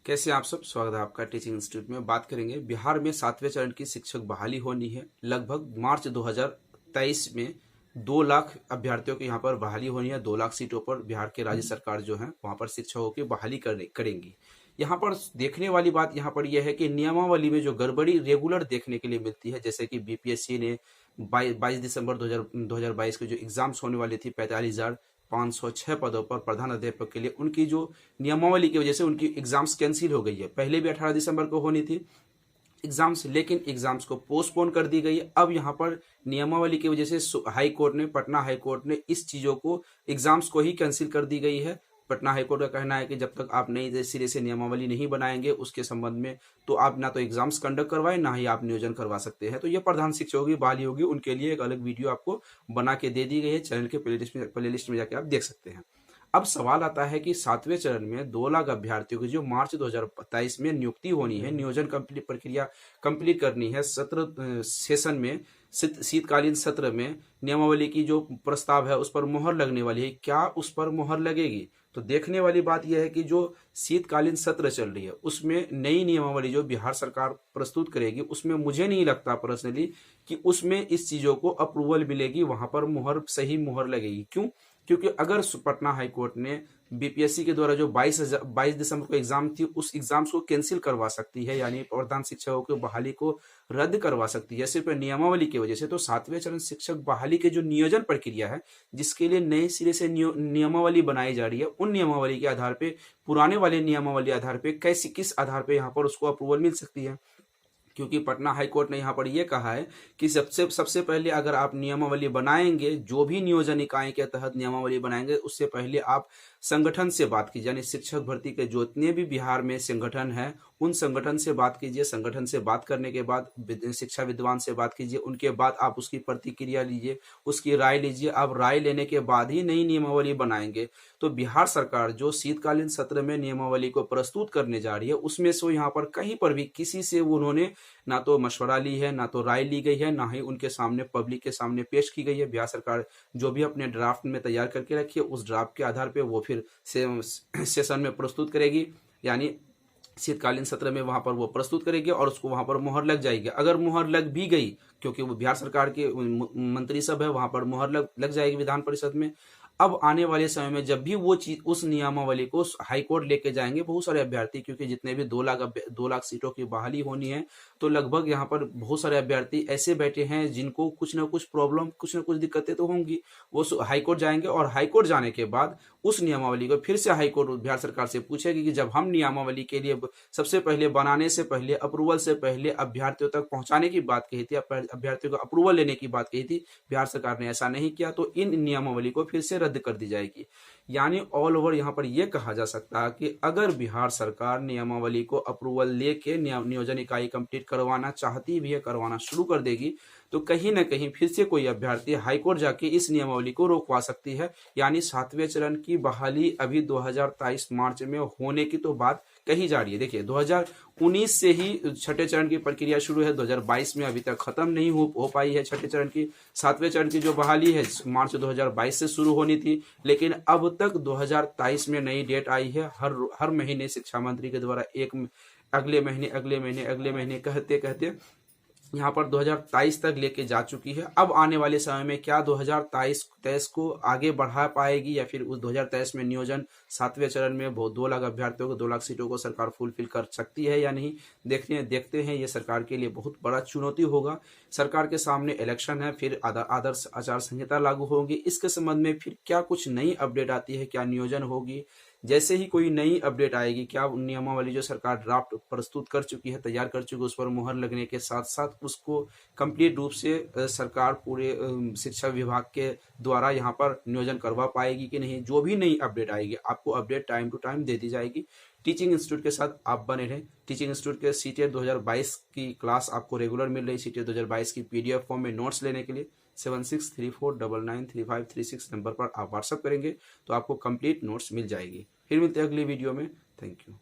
कैसे आप सब। स्वागत है आपका टीचिंग इंस्टीट्यूट में। बात करेंगे बिहार में 7वें चरण की शिक्षक बहाली होनी है। लगभग मार्च 2023 में 2 लाख अभ्यर्थियों की यहाँ पर बहाली होनी है। 2 लाख सीटों पर बिहार के राज्य सरकार जो है वहाँ पर शिक्षकों की बहाली करेंगी। यहाँ पर देखने वाली बात यहाँ पर यह है कि नियमावली में जो गड़बड़ी रेगुलर देखने के लिए मिलती है, जैसे कि बीपीएससी ने 22 दिसंबर 2022 के जो एग्जाम्स होने वाली थी 45,506 पदों पर प्रधान अध्यापक के लिए, उनकी जो नियमावली की वजह से उनकी एग्जाम्स कैंसिल हो गई है। पहले भी 18 दिसंबर को होनी थी एग्जाम्स, लेकिन एग्जाम्स को पोस्टपोन कर दी गई है। अब यहाँ पर नियमावली की वजह से हाई कोर्ट ने, पटना हाई कोर्ट ने इस चीजों को, एग्जाम्स को ही कैंसिल कर दी गई है। पटना हाईकोर्ट का कहना है कि जब तक आप नई सिरे से नियमावली नहीं बनाएंगे उसके संबंध में, तो आप ना तो एग्जाम्स कंडक्ट करवाएं, ना ही आप नियोजन करवा सकते हैं। तो ये प्रधान शिक्षकों की बहाली होगी, उनके लिए एक अलग वीडियो आपको बना के दे दी गई है। चैनल के प्लेलिस्ट में जाके आप देख सकते हैं। अब सवाल आता है कि 7वें चरण में 2 लाख अभ्यर्थियों की जो मार्च 2023 में नियुक्ति होनी है, नियोजन प्रक्रिया कंप्लीट करनी है, सत्र सेशन में, शीतकालीन सत्र में नियमावली की जो प्रस्ताव है उस पर मोहर लगने वाली है। क्या उस पर मोहर लगेगी? तो देखने वाली बात यह है कि जो शीतकालीन सत्र चल रही है उसमें नई नियमावली जो बिहार सरकार प्रस्तुत करेगी, उसमें मुझे नहीं लगता पर्सनली कि उसमें इस चीजों को अप्रूवल मिलेगी, वहां पर मोहर, सही मोहर लगेगी। क्यों? क्योंकि अगर पटना हाईकोर्ट ने बीपीएससी के द्वारा जो 22 दिसंबर को एग्जाम थी उस एग्जाम्स को कैंसिल करवा सकती है, यानी प्रधान शिक्षकों की बहाली को रद्द करवा सकती है सिर्फ नियमावली की वजह से। तो 7वें चरण शिक्षक बहाली के जो नियोजन प्रक्रिया है, जिसके लिए नए सिरे से नियमावली बनाई जा रही है, उन नियमावली के आधार पे, पुराने वाले नियमावली आधार पे कैसी, किस आधार पे यहाँ पर उसको अप्रूवल मिल सकती है? क्योंकि पटना हाईकोर्ट ने यहाँ पर यह कहा है कि सबसे पहले अगर आप नियमावली बनाएंगे, जो भी नियोजन इकाई के तहत नियमावली बनाएंगे, उससे पहले आप संगठन से बात कीजिए, यानी शिक्षक भर्ती के जितने भी बिहार में संगठन है उन संगठन से बात कीजिए। संगठन से बात करने के बाद शिक्षा विद्वान से बात कीजिए, उनके बाद आप उसकी प्रतिक्रिया लीजिए, उसकी राय लीजिए। आप राय लेने के बाद ही नई नियमावली बनाएंगे। तो बिहार सरकार जो शीतकालीन सत्र में नियमावली को प्रस्तुत करने जा रही है, उसमें से यहाँ पर कहीं पर भी किसी से उन्होंने ना तो मशवरा ली है, ना तो राय ली गई है, ना ही उनके सामने, पब्लिक के सामने पेश की गई है। बिहार सरकार जो भी अपने ड्राफ्ट में तैयार करके रखी है उस ड्राफ्ट के आधार पे वो फिर सेशन में प्रस्तुत करेगी, यानी शीतकालीन सत्र में वहां पर वो प्रस्तुत करेगी और उसको वहां पर मोहर लग जाएगी। अगर मोहर लग भी गई, क्योंकि वो बिहार सरकार के मंत्री सब है, वहां पर मोहर लग जाएगी विधान परिषद में। अब आने वाले समय में जब भी वो चीज, उस नियमावली को हाईकोर्ट लेके जाएंगे बहुत सारे अभ्यर्थी, क्योंकि जितने भी 2 लाख सीटों की बहाली होनी है, तो लगभग यहाँ पर बहुत सारे अभ्यर्थी ऐसे बैठे हैं जिनको कुछ ना कुछ प्रॉब्लम, कुछ ना कुछ दिक्कतें तो होंगी। वो हाईकोर्ट जाएंगे और हाईकोर्ट जाने के बाद उस नियमावली को फिर से हाईकोर्ट बिहार सरकार से पूछेगी कि जब हम नियमावली के लिए सबसे पहले बनाने से पहले, अप्रूवल से पहले अभ्यर्थियों तक पहुंचाने की बात कही थी, अभ्यर्थियों को अप्रूवल लेने की बात कही थी, बिहार सरकार ने ऐसा नहीं किया, तो इन नियमावली को फिर से रद्द कर दी जाएगी। यानी ऑल ओवर यहाँ पर यह कहा जा सकता है कि अगर बिहार सरकार नियमावली को अप्रूवल लेके नियोजन इकाई कंप्लीट करवाना चाहती भी है, करवाना शुरू कर देगी, तो कहीं ना कहीं फिर से कोई अभ्यर्थी हाईकोर्ट जाके इस नियमावली को रोकवा सकती है। यानी 7वें चरण की बहाली अभी 2023 मार्च में होने की तो बात कही जा रही है। देखिए 2019 से ही छठे चरण की प्रक्रिया शुरू है, 2022 में अभी तक खत्म नहीं हो पाई है छठे चरण की। 7वें चरण की जो बहाली है मार्च 2022 से शुरू होनी थी, लेकिन अब तक 2023 में नई डेट आई है। हर महीने शिक्षा मंत्री के द्वारा अगले महीने कहते कहते यहाँ पर 2023 तक लेके जा चुकी है। अब आने वाले समय में क्या 2023 को आगे बढ़ा पाएगी, या फिर उस 2023 में नियोजन 7वें चरण में 2 लाख अभ्यर्थियों को, 2 लाख सीटों को सरकार फुलफिल कर सकती है या नहीं? देखते हैं। ये सरकार के लिए बहुत बड़ा चुनौती होगा। सरकार के सामने इलेक्शन है, फिर आदर्श आचार संहिता लागू होगी। इसके संबंध में फिर क्या कुछ नई अपडेट आती है, क्या नियोजन होगी? जैसे ही कोई नई अपडेट आएगी, क्या नियमावली जो सरकार ड्राफ्ट प्रस्तुत कर चुकी है, तैयार कर चुकी है, उस पर मुहर लगने के साथ साथ उसको कंप्लीट रूप से सरकार पूरे शिक्षा विभाग के द्वारा यहाँ पर नियोजन करवा पाएगी कि नहीं? जो भी नई अपडेट आएगी आपको अपडेट टाइम टू टाइम दे दी जाएगी। टीचिंग इंस्टीट्यूट के साथ आप बने रहें। टीचिंग इंस्टीट्यूट के सीटेट 2022 की क्लास आपको रेगुलर मिल रही। सीटेट 2022 की पीडीएफ फॉर्म में नोट्स लेने के लिए 7634993536 नंबर पर आप व्हाट्सअप करेंगे तो आपको कंप्लीट नोट्स मिल जाएगी। फिर मिलते हैं अगली वीडियो में। Thank you.